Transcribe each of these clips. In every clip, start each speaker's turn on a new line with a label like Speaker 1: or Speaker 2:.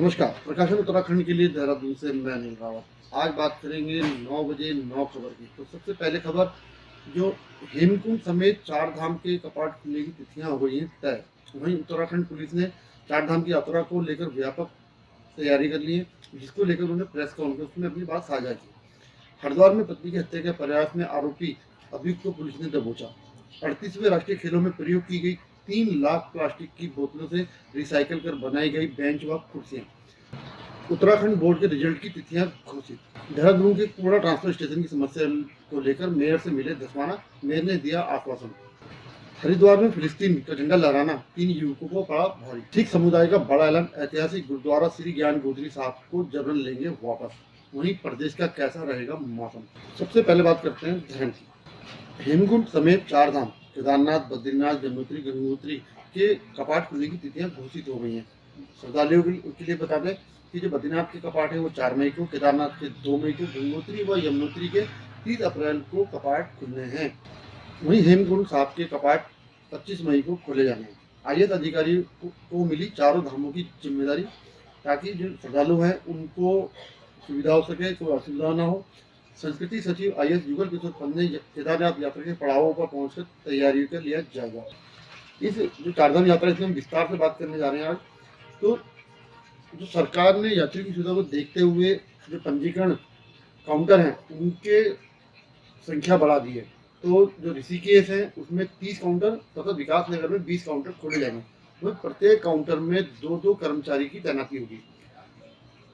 Speaker 1: नमस्कार। प्रकाशन उत्तराखंड के लिए देहरादून से मैं अनिल रावत। आज बात करेंगे 9 बजे 9 खबर की। तो सबसे पहले खबर, जो हेमकुंड समेत चार धाम के कपाट खुलने की तिथियां हो गई हैं तय। वहीं उत्तराखंड पुलिस ने चार धाम की यात्रा को लेकर व्यापक तैयारी कर ली है, जिसको लेकर उन्होंने प्रेस कॉन्फ्रेंस में अपनी बात साझा की। हरिद्वार में पत्नी की हत्या के प्रयास में आरोपी अभियुक्त को पुलिस ने दबोचा। 38वें राष्ट्रीय खेलों में प्रयोग की गई 3 लाख प्लास्टिक की बोतलों से रिसाइकिल कर बनाई गई बेंच व कुर्सियां। उत्तराखंड बोर्ड के रिजल्ट की तिथियां घोषित। देहरादून के कूड़ा ट्रांसफर स्टेशन की समस्या को लेकर मेयर से मिले दसवाना। मेयर ने दिया आश्वासन। हरिद्वार में फिलिस्तीन का झंडा लहराना 3 युवकों को पड़ा भारी। सिख समुदाय का बड़ा ऐलान, ऐतिहासिक गुरुद्वारा श्री ज्ञान गोत्री साहब को जबरन लेंगे वापस। वहीं प्रदेश का कैसा रहेगा मौसम। सबसे पहले बात करते हैं धर्म की। हेमकुंड समेत चार धाम केदारनाथ, बद्रीनाथ, यमुनोत्री, गंगोत्री के कपाट खुलने की तिथियां घोषित हो गई हैं। श्रद्धालुओं के लिए बता दें कि जो बद्रीनाथ के कपाट है वो 4 मई को, केदारनाथ के 2 मई को, गंगोत्री व यमुनोत्री के 30 अप्रैल को कपाट खुलने हैं। वहीं हेमकुंड साहब के कपाट 25 मई को खोले जाने हैं। आईएएस अधिकारी को मिली चारों धामों की जिम्मेदारी, ताकि जो श्रद्धालु हैं उनको सुविधा हो सके, कोई असुविधा ना हो। संस्कृति सचिव आईएएस युगल किशोर पंत ने केदारनाथ यात्रा के पड़ावों पर पहुंचकर तैयारियों का लिया जाएगा। इस जो चारधाम यात्रा, इसमें हम विस्तार से बात करने जा रहे हैं आज। तो जो सरकार ने यात्रियों की सुविधा को देखते हुए जो पंजीकरण काउंटर हैं उनके संख्या बढ़ा दी है। तो जो ऋषिकेश है उसमें 30 काउंटर तथा विकास नगर में 20 काउंटर खोले जाएंगे। वह प्रत्येक काउंटर में 2-2 कर्मचारी की तैनाती होगी।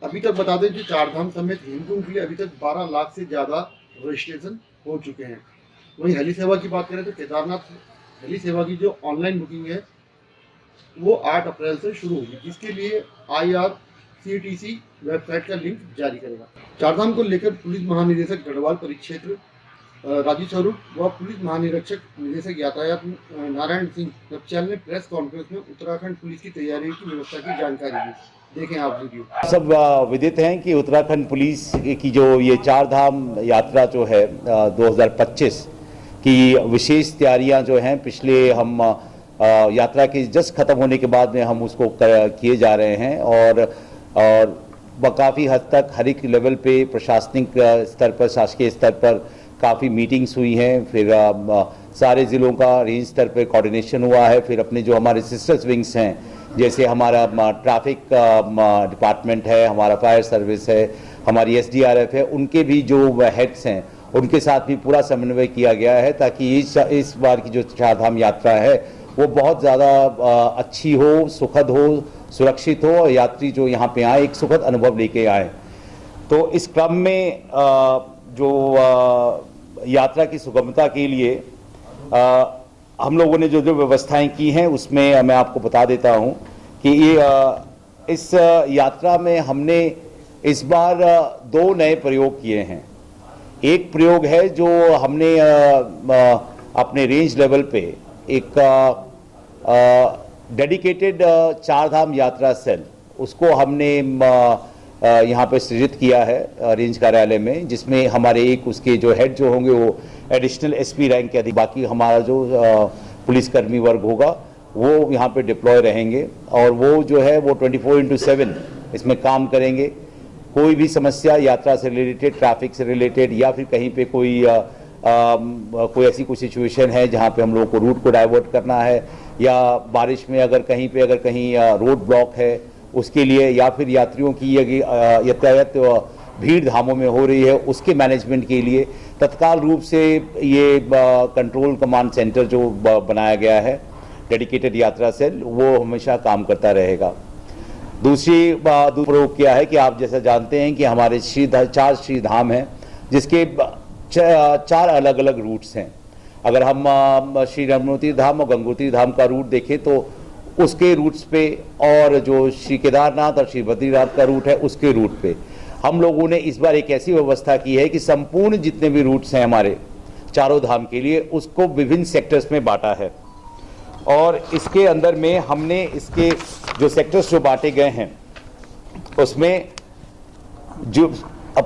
Speaker 1: अभी तक बता दें कि चारधाम समेत हेमकुंड के लिए अभी तक 12 लाख से ज़्यादा रजिस्ट्रेशन हो चुके हैं। वहीं हेली सेवा की बात करें तो केदारनाथ हेली सेवा की जो ऑनलाइन बुकिंग है वो 8 अप्रैल से शुरू होगी, जिसके लिए IRCTC वेबसाइट का लिंक जारी करेगा। चारधाम को लेकर पुलिस महानिदेशक गढ़वाल परिक्षेत्र राजीव स्वरूप व पुलिस महानिरीक्षक निदेशक यातायात नारायण सिंह नपचाल ने प्रेस कॉन्फ्रेंस में उत्तराखंड पुलिस की तैयारी की व्यवस्था की जानकारी दी। देखें आप वीडियो।
Speaker 2: सब विदित हैं कि उत्तराखंड पुलिस की जो ये चार धाम यात्रा जो है 2025 की विशेष तैयारियां जो हैं, पिछले हम यात्रा के जस्ट खत्म होने के बाद में हम उसको किए जा रहे हैं और काफ़ी हद तक हर एक लेवल पे प्रशासनिक स्तर पर, शासकीय स्तर पर काफ़ी मीटिंग्स हुई हैं। फिर सारे ज़िलों का रेंज स्तर पे कोऑर्डिनेशन हुआ है। फिर अपने जो हमारे सिस्टर्स विंग्स हैं, जैसे हमारा ट्रैफिक डिपार्टमेंट है, हमारा फायर सर्विस है, हमारी SDRF है, उनके भी जो हेड्स हैं उनके साथ भी पूरा समन्वय किया गया है, ताकि इस बार की जो चारधाम यात्रा है वो बहुत ज़्यादा अच्छी हो, सुखद हो, सुरक्षित हो और यात्री जो यहाँ पे आए एक सुखद अनुभव लेके आए। तो इस क्रम में जो यात्रा की सुगमता के लिए हम लोगों ने जो व्यवस्थाएं की हैं उसमें मैं आपको बता देता हूं कि ये इस यात्रा में हमने इस बार 2 नए प्रयोग किए हैं। एक प्रयोग है जो हमने अपने रेंज लेवल पे एक डेडिकेटेड चारधाम यात्रा सेल, उसको हमने यहाँ पे सृजित किया है रेंज कार्यालय में, जिसमें हमारे एक उसके जो हेड जो होंगे वो एडिशनल SP रैंक के अधिकारी, बाकी हमारा जो पुलिसकर्मी वर्ग होगा वो यहाँ पे डिप्लॉय रहेंगे और वो जो है वो 24/7 इसमें काम करेंगे। कोई भी समस्या यात्रा से रिलेटेड, ट्रैफिक से रिलेटेड या फिर कहीं पे कोई ऐसी कोई सिचुएशन है जहाँ पे हम लोगों को रूट को डाइवर्ट करना है, या बारिश में अगर कहीं रोड ब्लॉक है उसके लिए, या फिर यात्रियों की यातायात भीड़ धामों में हो रही है उसके मैनेजमेंट के लिए तत्काल रूप से ये कंट्रोल कमांड सेंटर जो बनाया गया है, डेडिकेटेड यात्रा सेल, वो हमेशा काम करता रहेगा। दूसरी प्रयोग किया है कि आप जैसा जानते हैं कि हमारे 4 श्री धाम हैं, जिसके 4 अलग अलग रूट्स हैं। अगर हम श्री यमुनोत्री धाम और गंगोत्री धाम का रूट देखें तो उसके रूट्स पे, और जो श्री केदारनाथ और श्री बद्रीनाथ का रूट है उसके रूट पे हम लोगों ने इस बार एक ऐसी व्यवस्था की है कि संपूर्ण जितने भी रूट्स हैं हमारे चारों धाम के लिए, उसको विभिन्न सेक्टर्स में बांटा है। और इसके अंदर में हमने इसके जो सेक्टर्स जो बांटे गए हैं उसमें जो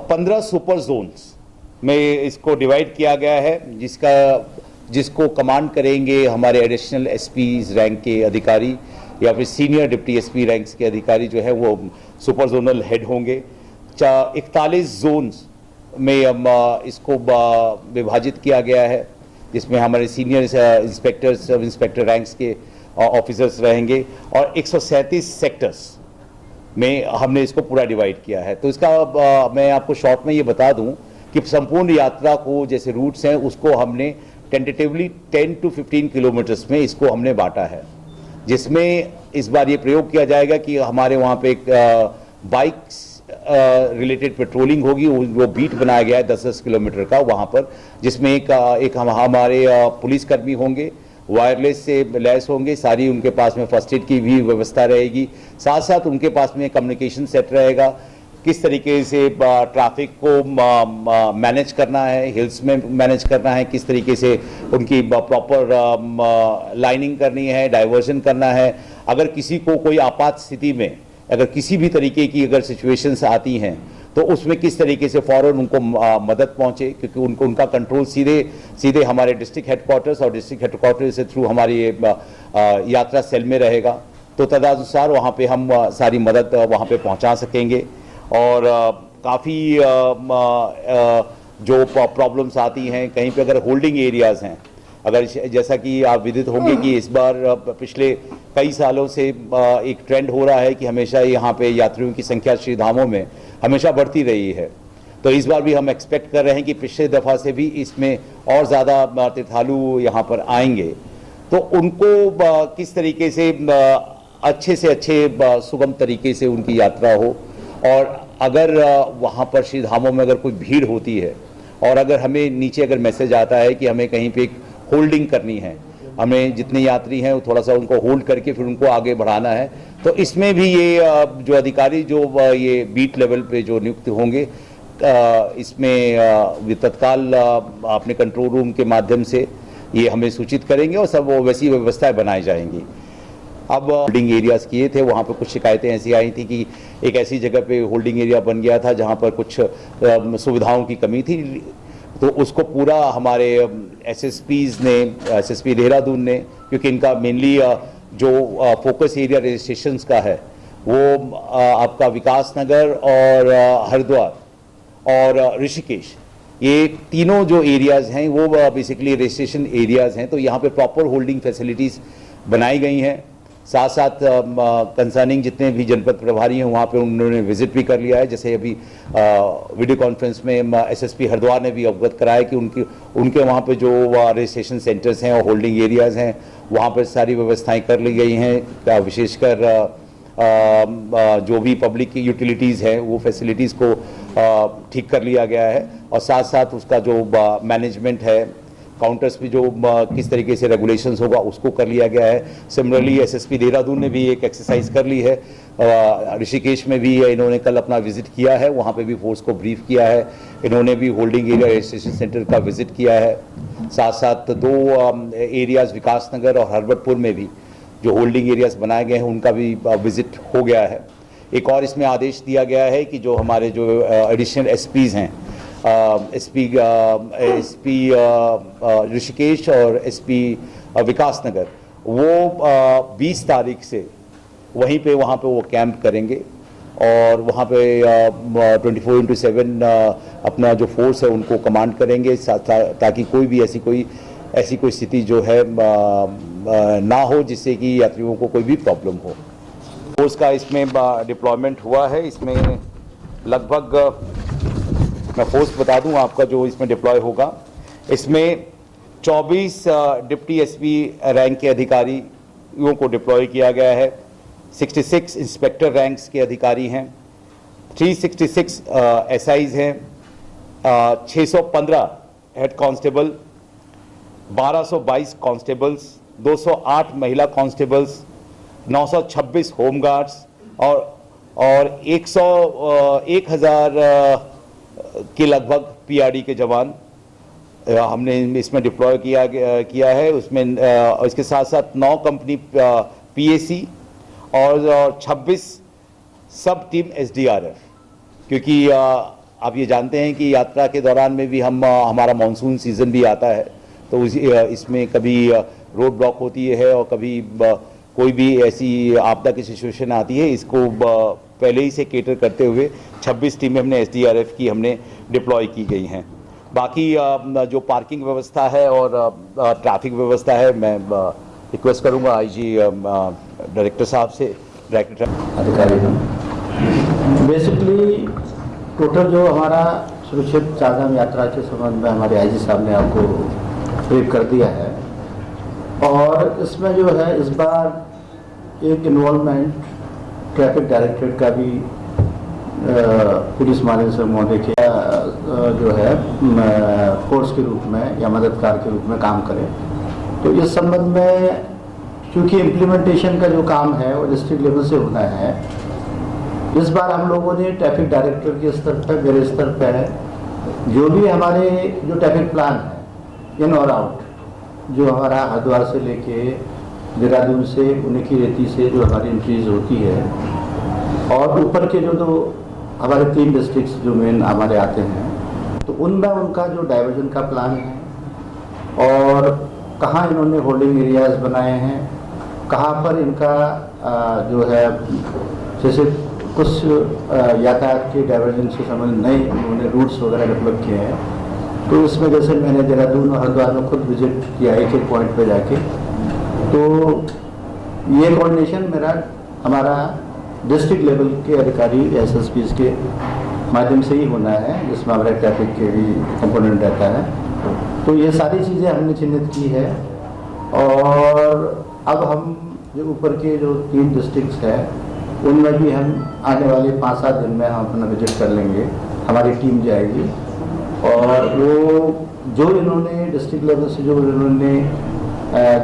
Speaker 2: 15 सुपर जोन्स में इसको डिवाइड किया गया है, जिसको कमांड करेंगे हमारे एडिशनल SPs रैंक के अधिकारी, या फिर सीनियर डिप्टी एसपी रैंक्स के अधिकारी जो है वो सुपर जोनल हेड होंगे। 41 जोन्स में हम इसको विभाजित किया गया है, जिसमें हमारे senior inspector, sub inspector ranks के ऑफिसर्स रहेंगे, और 137 सेक्टर्स में हमने इसको पूरा डिवाइड किया है। तो इसका मैं आपको शॉर्ट में ये बता दूं कि संपूर्ण यात्रा को जैसे रूट्स हैं उसको हमने टेंटेटिवली 10 to 15 किलोमीटर्स में इसको हमने बांटा है, जिसमें इस बार ये प्रयोग किया जाएगा कि हमारे वहाँ पे एक बाइक्स रिलेटेड पेट्रोलिंग होगी। वो बीट बनाया गया है 10-10 किलोमीटर का वहाँ पर, जिसमें एक हमारे पुलिसकर्मी होंगे, वायरलेस से लैस होंगे, सारी उनके पास में फर्स्ट एड की भी व्यवस्था रहेगी, साथ साथ उनके पास में कम्युनिकेशन सेट रहेगा, किस तरीके से ट्रैफिक को मैनेज करना है, हिल्स में मैनेज करना है, किस तरीके से उनकी प्रॉपर लाइनिंग करनी है, डाइवर्जन करना है। अगर किसी को कोई आपात स्थिति में अगर किसी भी तरीके की अगर सिचुएशंस आती हैं तो उसमें किस तरीके से फ़ौरन उनको मदद पहुंचे, क्योंकि उनका कंट्रोल सीधे हमारे डिस्ट्रिक्ट हेडक्वार्टर्स और डिस्ट्रिक्ट हेडक्वार्टर्स से थ्रू हमारी यात्रा सेल में रहेगा। तो तदनुसार वहाँ पे हम सारी मदद वहाँ पे पहुँचा सकेंगे। और काफ़ी जो प्रॉब्लम्स आती हैं, कहीं पे अगर होल्डिंग एरियाज़ हैं, अगर जैसा कि आप विदित होंगे कि इस बार पिछले कई सालों से एक ट्रेंड हो रहा है कि हमेशा यहाँ पे यात्रियों की संख्या श्री धामों में हमेशा बढ़ती रही है। तो इस बार भी हम एक्सपेक्ट कर रहे हैं कि पिछले दफ़ा से भी इसमें और ज़्यादा तीर्थालु यहाँ पर आएंगे, तो उनको किस तरीके से अच्छे सुगम तरीके से उनकी यात्रा हो। और अगर वहाँ पर श्री धामों में अगर कोई भीड़ होती है और अगर हमें नीचे अगर मैसेज आता है कि हमें कहीं पे एक होल्डिंग करनी है, हमें जितने यात्री हैं वो थोड़ा सा उनको होल्ड करके फिर उनको आगे बढ़ाना है, तो इसमें भी ये जो अधिकारी जो ये बीट लेवल पे जो नियुक्त होंगे, इसमें तत्काल अपने कंट्रोल रूम के माध्यम से ये हमें सूचित करेंगे और सब वैसी व्यवस्थाएं बनाई जाएंगी। अब होल्डिंग एरियाज़ किए थे, वहाँ पे कुछ शिकायतें ऐसी आई थी कि एक ऐसी जगह पे होल्डिंग एरिया बन गया था जहाँ पर कुछ सुविधाओं की कमी थी, तो उसको पूरा हमारे एसएसपीज़ ने, एसएसपी देहरादून ने, क्योंकि इनका मेनली जो फोकस एरिया रजिस्ट्रेशंस का है वो आपका विकास नगर और हरिद्वार और ऋषिकेश, ये तीनों जो एरियाज़ हैं वो बेसिकली रजिस्ट्रेशन एरियाज़ हैं। तो यहाँ पे प्रॉपर होल्डिंग फैसिलिटीज़ बनाई गई हैं। साथ साथ कंसर्निंग जितने भी जनपद प्रभारी हैं वहाँ पे उन्होंने विजिट भी कर लिया है। जैसे अभी वीडियो कॉन्फ्रेंस में एसएसपी हरिद्वार ने भी अवगत कराया कि उनके वहाँ पे जो रजिस्ट्रेशन सेंटर्स हैं और होल्डिंग एरियाज़ हैं वहाँ पर सारी व्यवस्थाएं कर ली गई हैं। विशेषकर जो भी पब्लिक की यूटिलिटीज़ हैं वो फैसिलिटीज़ को ठीक कर लिया गया है, और साथ साथ उसका जो मैनेजमेंट है, काउंटर्स पे जो किस तरीके से रेगुलेशंस होगा उसको कर लिया गया है। सिमिलरली एसएसपी देहरादून ने भी एक एक्सरसाइज कर ली है। ऋषिकेश में भी इन्होंने कल अपना विजिट किया है, वहाँ पे भी फोर्स को ब्रीफ किया है। इन्होंने भी होल्डिंग एरिया रजिस्ट्रेशन सेंटर का विजिट किया है। साथ साथ 2 एरियाज़ विकास नगर और हरबतपुर में भी जो होल्डिंग एरियाज़ बनाए गए हैं उनका भी विजिट हो गया है। एक और इसमें आदेश दिया गया है कि जो हमारे जो एडिशनल एसपीज़ हैं, एसपी ऋषिकेश और एसपी विकास नगर, वो 20 तारीख से वहाँ पे वो कैंप करेंगे और वहाँ पे 24/7 अपना जो फोर्स है उनको कमांड करेंगे, ताकि कोई भी ऐसी कोई स्थिति जो है ना हो जिससे कि यात्रियों को कोई भी प्रॉब्लम हो। फोर्स का इसमें डिप्लॉयमेंट हुआ है। इसमें लगभग मैं फोर्स बता दूं आपका जो इसमें डिप्लॉय होगा, इसमें 24 डिप्टी एसपी रैंक के अधिकारियों को डिप्लॉय किया गया है, 66 इंस्पेक्टर रैंक्स के अधिकारी हैं, 366 एसआईज हैं, 615 हेड कांस्टेबल, 1222 कांस्टेबल्स, 208 महिला कांस्टेबल्स, 926 होमगार्ड्स और 1000 के लगभग पीआरडी के जवान हमने इसमें डिप्लॉय किया है। उसमें इसके साथ साथ 9 कंपनी पीएसी और 26 सब टीम एसडीआरएफ, क्योंकि आप ये जानते हैं कि यात्रा के दौरान में भी हमारा मानसून सीज़न भी आता है, तो इसमें कभी रोड ब्लॉक होती है और कभी कोई भी ऐसी आपदा की सिचुएशन आती है, इसको पहले ही से केटर करते हुए 26 टीमें हमने SDRF की हमने डिप्लॉय की गई हैं। बाकी जो पार्किंग व्यवस्था है और ट्रैफिक व्यवस्था है, मैं रिक्वेस्ट करूंगा IG डायरेक्टर साहब से, डायरेक्टर
Speaker 3: अधिकारी बेसिकली टोटल जो हमारा सुरक्षित चारधाम यात्रा के संबंध में हमारे IG साहब ने आपको ब्रीफ कर दिया है। और इसमें जो है इस बार एक इन्वॉल्वमेंट ट्रैफिक डायरेक्टरेट का भी पुलिस महानिदेशक महोदय के जो है फोर्स के रूप में या मददगार के रूप में काम करें। तो इस संबंध में क्योंकि इम्प्लीमेंटेशन का जो काम है वो डिस्ट्रिक्ट लेवल से होना है, इस बार हम लोगों ने ट्रैफिक डायरेक्टर के स्तर पर, मेरे स्तर पर जो भी हमारे जो ट्रैफिक प्लान है इन और आउट, जो हमारा हरिद्वार से लेके देहरादून से उनकी रेती से जो हमारी एंट्रीज होती है और ऊपर के जो हमारे 3 डिस्ट्रिक्ट्स जो मेन हमारे आते हैं, तो उनमें उनका जो डाइवर्जन का प्लान है और कहाँ इन्होंने होल्डिंग एरियाज बनाए हैं, कहाँ पर इनका जो है जैसे कुछ यातायात के डाइवर्जन से संबंधित नए उन्होंने रूट्स वगैरह डेवलप किए हैं। तो इसमें जैसे मैंने देहरादून और हरिद्वार में खुद विजिट किया एक पॉइंट पे जाके, तो ये कोऑर्डिनेशन हमारा डिस्ट्रिक्ट लेवल के अधिकारी SSPs के माध्यम से ही होना है, जिसमें हमारे ट्रैफिक के भी कंपोनेंट रहता है। तो ये सारी चीज़ें हमने चिन्हित की है और अब हम जो ऊपर के जो 3 डिस्ट्रिक्ट्स हैं उनमें भी हम आने वाले 5-7 दिन में हम अपना विजिट कर लेंगे, हमारी टीम जाएगी और वो जो इन्होंने डिस्ट्रिक्ट लेवल से जो इन्होंने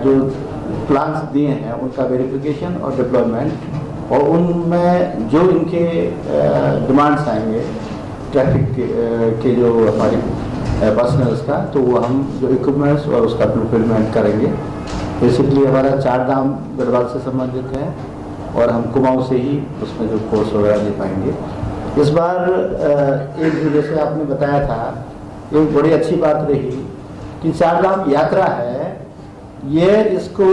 Speaker 3: जो प्लान्स दिए हैं उनका वेरिफिकेशन और डिप्लॉयमेंट, और उनमें जो इनके डिमांड्स आएंगे ट्रैफिक के जो हमारी पर्सनल्स का, तो वो हम जो इक्विपमेंट्स और उसका फुलफिलमेंट करेंगे। बेसिकली हमारा चारधाम गढ़वाल से संबंधित है और हम कुमाऊं से ही उसमें जो कोर्स वगैरह दे पाएंगे। इस बार एक जो जैसे आपने बताया था, एक बड़ी अच्छी बात रही कि चारधाम यात्रा है, ये इसको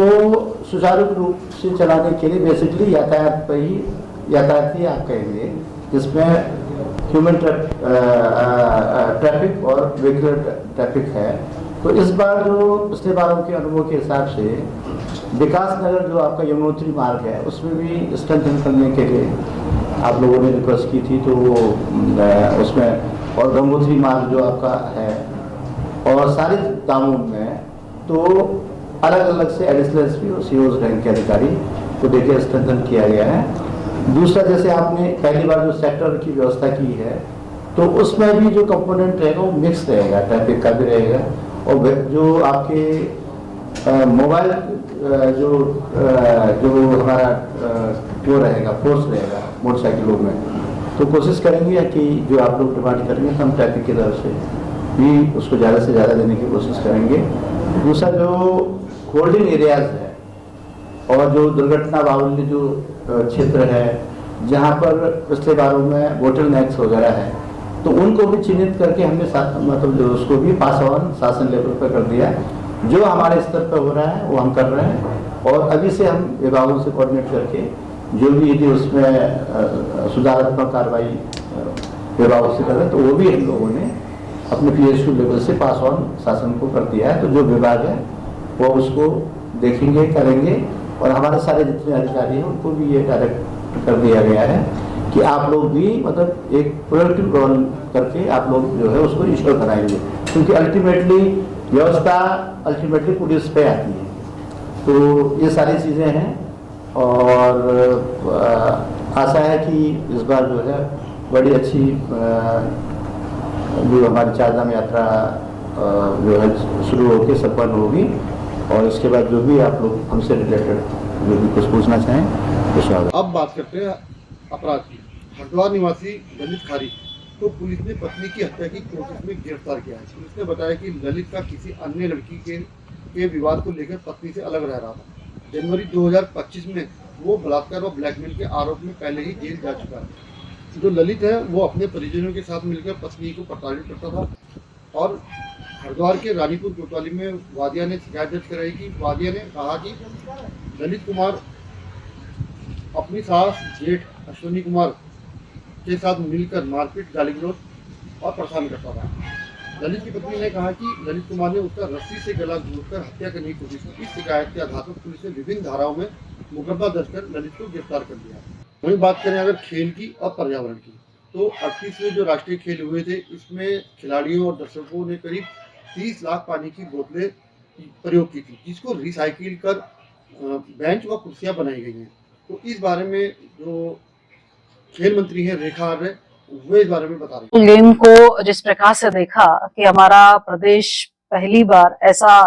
Speaker 3: सुचारू रूप से चलाने के लिए बेसिकली यातायात पर ही आप कहेंगे, जिसमें ह्यूमन ट्रैफिक और व्हीकल ट्रैफिक है। तो इस बार जो पिछले बारों के अनुभव के हिसाब से विकास नगर जो आपका यमुनोत्री मार्ग है उसमें भी स्ट्रेंथन करने के लिए आप लोगों ने रिक्वेस्ट की थी, तो उसमें और गंगोत्री मार्ग जो आपका है और सारे दामों में तो अलग अलग से एडिशनल एसपी और COs रैंक के अधिकारी को देकर स्ट्रेंथन किया गया है। दूसरा, जैसे आपने पहली बार जो सेक्टर की व्यवस्था की है तो उसमें भी जो कंपोनेंट रहेगा वो मिक्स रहेगा, ट्रैफिक का भी रहेगा और जो आपके मोबाइल जो हमारा वो रहेगा फोर्स रहेगा मोटरसाइकिलों में, तो कोशिश करेंगे कि जो आप लोग डिमांड करेंगे हम ट्रैफिक की तरफ से भी उसको ज़्यादा से ज़्यादा देने की कोशिश करेंगे। दूसरा, जो होल्डिंग एरियाज है और जो दुर्घटना बाहुल्य जो क्षेत्र है जहाँ पर पिछले बारों में बोटल नेक्स वगैरह है, तो उनको भी चिन्हित करके हमने मतलब जो उसको भी पास ऑन शासन लेवल पर कर दिया। जो हमारे स्तर पर हो रहा है वो हम कर रहे हैं और अभी से हम विभागों से कोऑर्डिनेट करके जो भी यदि उसमें सुधारात्मक कार्रवाई विभागों से कर रहे हैं तो वो भी हम लोगों ने अपने PSU लेवल से पास ऑन शासन को कर दिया है। तो जो विभाग है वो उसको देखेंगे, करेंगे और हमारे सारे जितने अधिकारी हैं उनको भी ये डायरेक्ट कर दिया गया है कि आप लोग भी मतलब एक प्रोएक्टिव रोल करके आप लोग जो है उसको इंश्योर कराएंगे, क्योंकि अल्टीमेटली व्यवस्था अल्टीमेटली पुलिस पे आती है। तो ये सारी चीज़ें हैं और आशा है कि इस बार जो है बड़ी अच्छी जो हमारी चारधाम यात्रा जो है शुरू होकर संपन्न होगी और इसके बाद जो भी आप लोग हमसे रिलेटेड जो भी कुछ पूछना चाहें तो स्वागत।
Speaker 1: अब बात करते हैं अपराध की। हरिद्वार निवासी ललित खारी को पुलिस ने पत्नी की हत्या की कोशिश में गिरफ्तार किया है। पुलिस ने बताया कि ललित का किसी अन्य लड़की के विवाद को लेकर पत्नी से अलग रह रहा था। जनवरी 2025 में वो बलात्कार और ब्लैकमेल के आरोप में पहले ही जेल जा चुका है। जो ललित है वो अपने परिजनों के साथ मिलकर पत्नी को प्रताड़ित करता था और हरिद्वार के रानीपुर कोतवाली में वादिया ने शिकायत दर्ज कराई कि वादिया ने कहा कि ललित कुमार अपनी सास जेठ अश्विनी कुमार के साथ मिलकर मारपीट, गाली गलौज और परेशान करता रहा। ललित की पत्नी ने कहा कि ललित कुमार ने उसका रस्सी से गला घोंटकर हत्या करने की कोशिश की। इस शिकायत के आधार पर पुलिस ने विभिन्न धाराओं में मुकदमा दर्ज कर ललित को गिरफ्तार कर लिया। वहीं बात करें अगर खेल की और पर्यावरण की, तो 38वें जो राष्ट्रीय खेल हुए थे, इसमें खिलाड़ियों और दर्शकों ने करीब 30 लाख पानी की बोतलें प्रयोग की थी, जिसको रिसाइकिल कर बेंच व कुर्सियां बनाई गई हैं। तो इस बारे में जो खेल मंत्री हैं रेखा आर्य, वो इस बारे में बता रही हैं।
Speaker 4: गेम को जिस प्रकार से देखा कि हमारा प्रदेश पहली बार ऐसा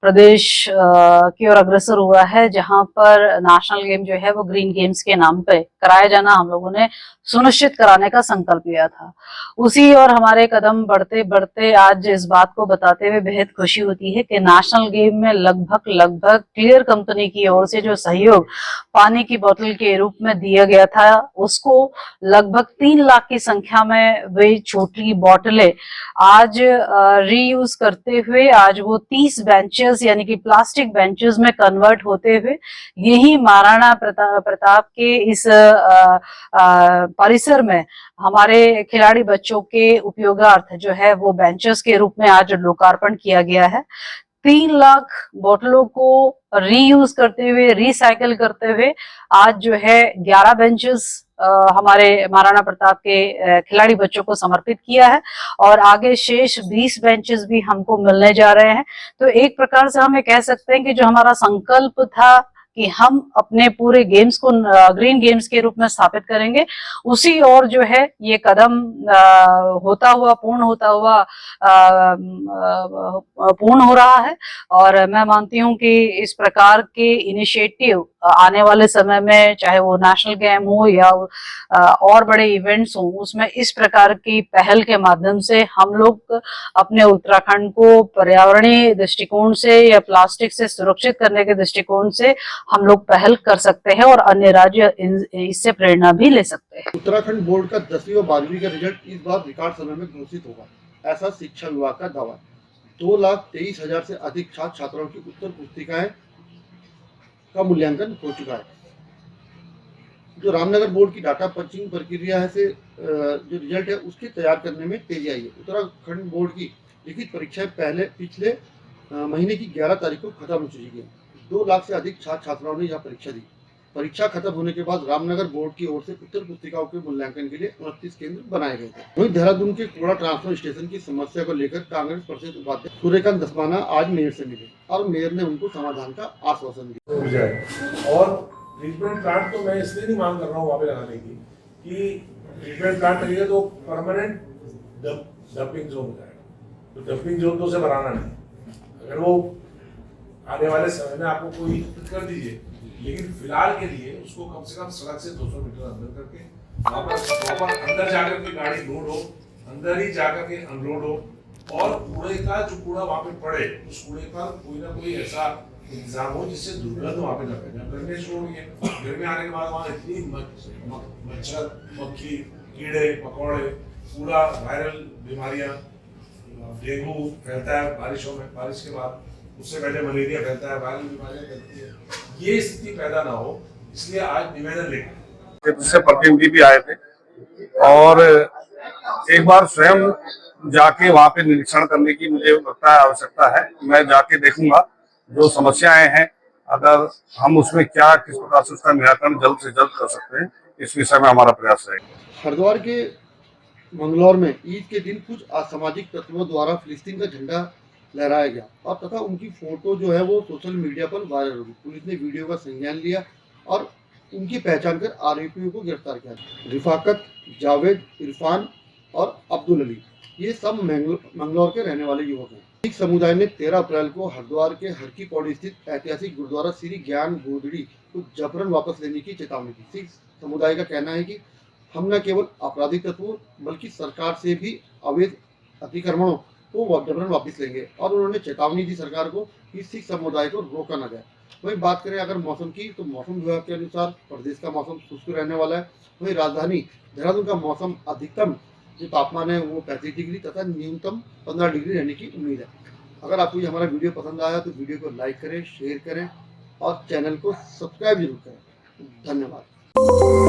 Speaker 4: प्रदेश की ओर अग्रसर हुआ है जहां पर नेशनल गेम जो है वो ग्रीन गेम्स के नाम पे कराया जाना हम लोगों ने सुनिश्चित कराने का संकल्प लिया था। उसी और हमारे कदम बढ़ते बढ़ते आज इस बात को बताते हुए बेहद खुशी होती है कि नेशनल गेम में लगभग क्लियर कंपनी की ओर से जो सहयोग पानी की बोतल के रूप में दिया गया था, उसको लगभग 3 लाख की संख्या में वे छोटी बोतलें आज रीयूज करते हुए आज वो 30 बेंचेस यानी कि प्लास्टिक बेंचेस में कन्वर्ट होते हुए यही महाराणा प्रताप के इस परिसर में हमारे खिलाड़ी बच्चों के उपयोगार्थ जो है वो बेंचेस के रूप में आज लोकार्पण किया गया है। 3 लाख बोतलों को रीयूज करते हुए, रिसाइकिल करते हुए आज जो है 11 बेंचेस हमारे महाराणा प्रताप के खिलाड़ी बच्चों को समर्पित किया है और आगे शेष 20 बेंचेस भी हमको मिलने जा रहे हैं। तो एक प्रकार से हम ये कह सकते हैं कि जो हमारा संकल्प था कि हम अपने पूरे गेम्स को ग्रीन गेम्स के रूप में स्थापित करेंगे, उसी और जो है ये कदम पूर्ण हो रहा है। और मैं मानती हूं कि इस प्रकार के इनिशिएटिव आने वाले समय में, चाहे वो नेशनल गेम हो या और बड़े इवेंट्स हो, उसमें इस प्रकार की पहल के माध्यम से हम लोग अपने उत्तराखंड को पर्यावरणीय दृष्टिकोण से या प्लास्टिक से सुरक्षित करने के दृष्टिकोण से हम लोग पहल कर सकते हैं और अन्य राज्य इससे प्रेरणा भी ले सकते हैं।
Speaker 1: उत्तराखंड बोर्ड का 10वीं और 12वीं का रिजल्ट इस बार रिकॉर्ड समय में घोषित होगा, ऐसा शिक्षा विभाग का दावा। 2,23,000 से अधिक छात्र छात्राओं की उत्तर पुस्तिकाएं का मूल्यांकन हो चुका है। जो रामनगर बोर्ड की डाटा पंचिंग प्रक्रिया है से जो रिजल्ट है उसके तैयार करने में तेजी आई है। उत्तराखंड बोर्ड की लिखित परीक्षाएं पिछले महीने की 11 तारीख को खत्म हो चुकी है। 2 लाख से अधिक छात्र छात्राओं ने यह परीक्षा दी। परीक्षा खत्म होने के बाद रामनगर बोर्ड की ओर से उत्तर पुस्तिकाओं के मूल्यांकन के लिए 29 केंद्र बनाए गए थे। वहीं देहरादून के कूड़ा ट्रांसफर स्टेशन की समस्या को लेकर कांग्रेस परिषद उपाध्यक्ष सूर्यकांत धस्माना आज मेयर से मिले और मेयर ने उनको समाधान का आश्वासन दिया।
Speaker 5: और ट्रीटमेंट प्लांट तो मैं इसलिए नहीं मांग कर रहा हूँ वहाँ पे लगाने की कि ट्रीटमेंट प्लांट लगेगा तो परमानेंट डंपिंग जोन हो जाएगा। तो डंपिंग जोन तो उसे बनाना नहीं, अगर वो आने वाले समय में आपको कोई कर दीजिए, लेकिन फिलहाल के लिए उसको कम से कम सड़क से 200 मीटर अंदर करके वहाँ पर प्रॉपर अंदर जाकर के गाड़ी लोड हो, अंदर ही जाकर के अनलोड हो, और कूड़े का जो कूड़ा वहाँ पे पड़े उस कूड़े पर कोई ना कोई ऐसा इंतजाम हो जिससे दुर्गंध वहाँ पे न फैले। गर्मी शुरू हुई है, गर्मी आने के बाद वहाँ इतनी मच्छर, मक्खी, कीड़े मकोड़े, पूरा वायरल बीमारियाँ, डेंगू फैलता है बारिशों में, बारिश के बाद उससे पहले मलेरिया फैलता है, वायरल बीमारियाँ फैलती है। ये स्थिति पैदा ना हो, इसलिए आज निवेदन लेकर
Speaker 6: दूसरे प्रतिनिधि भी आए थे और एक बार स्वयं जाके वहाँ पे निरीक्षण करने की मुझे लगता है आवश्यकता है। मैं जाके देखूंगा जो समस्याएं हैं, अगर हम उसमें क्या किस प्रकार से उसका निराकरण जल्द से जल्द कर सकते हैं, इस विषय में हमारा प्रयास रहेगा।
Speaker 1: हरिद्वार के मंगलौर में ईद के दिन कुछ असामाजिक तत्वों द्वारा फिलिस्तीन का झंडा लहराया गया और तथा उनकी फोटो जो है वो सोशल मीडिया पर वायरल हो गई। पुलिस ने वीडियो का संज्ञान लिया और उनकी पहचान कर आरोपियों को गिरफ्तार किया। रिफाकत, जावेद, इरफान और अब्दुल अली, ये सब मंगलौर के रहने वाले युवक हैं। सिख समुदाय ने 13 अप्रैल को हरिद्वार के हर की पौड़ी स्थित ऐतिहासिक गुरुद्वारा श्री ज्ञान गोदड़ी को जबरन वापस लेने की चेतावनी दी। सिख समुदाय का कहना है कि हम न केवल आपराधिक तत्वों बल्कि सरकार से भी अवैध अतिक्रमणों को जबरन वापस लेंगे, और उन्होंने चेतावनी दी सरकार को कि सिख समुदाय को रोका न जाए। वहीं बात करें अगर मौसम की, तो मौसम विभाग के अनुसार प्रदेश का मौसम शुष्क रहने वाला है। वहीं राजधानी देहरादून का मौसम अधिकतम जो तापमान है वो 35 डिग्री तथा न्यूनतम 15 डिग्री रहने की उम्मीद है। अगर आपको ये हमारा वीडियो पसंद आया तो वीडियो को लाइक करें, शेयर करें और चैनल को सब्सक्राइब जरूर करें। धन्यवाद।
Speaker 7: है।